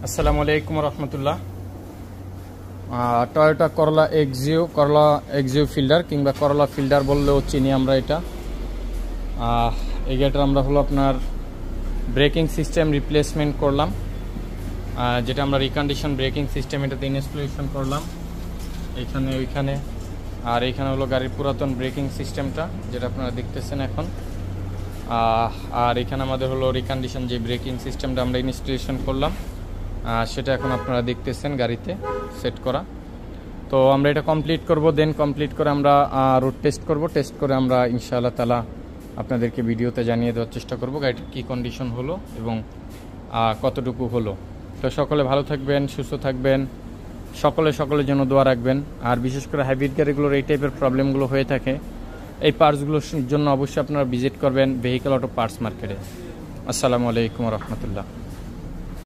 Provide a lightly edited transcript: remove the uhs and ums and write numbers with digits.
আসসালামু আলাইকুম রহমতুল্লাহ। টয়োটা করলা এক্সিও ফিল্ডার কিংবা করলা ফিল্ডার বললেও চিনি আমরা এটা। এই গাড়িটা আমরা হলো আপনার ব্রেকিং সিস্টেম রিপ্লেসমেন্ট করলাম, যেটা আমরা রিকন্ডিশন ব্রেকিং সিস্টেম এটাতে ইনস্টলেশন করলাম এইখানে ওইখানে। আর এইখানে হলো গাড়ির পুরাতন ব্রেকিং সিস্টেমটা যেটা আপনারা দেখতেছেন এখন। আর এখানে আমাদের হলো রিকন্ডিশন যে ব্রেকিং সিস্টেমটা আমরা ইনস্টলেশন করলাম সেটা এখন আপনারা দেখতেছেন গাড়িতে সেট করা। তো আমরা এটা কমপ্লিট করব, দেন কমপ্লিট করে আমরা রোড টেস্ট করব। টেস্ট করে আমরা ইনশাআল্লাহ তাআলা আপনাদেরকে ভিডিওতে জানিয়ে দেওয়ার চেষ্টা করব গাড়িটার কী কন্ডিশন হলো এবং কতটুকু হলো। তো সকলে ভালো থাকবেন, সুস্থ থাকবেন, সকলের জন্য দোয়া রাখবেন। আর বিশেষ করে হাইব্রিড গাড়িগুলোর এই টাইপের প্রবলেমগুলো হয়ে থাকে, এই পার্টসগুলোর জন্য অবশ্যই আপনারা ভিজিট করবেন ভেহিকল অটো পার্টস মার্কেটে। আসসালামু আলাইকুম রহমতুল্লাহ।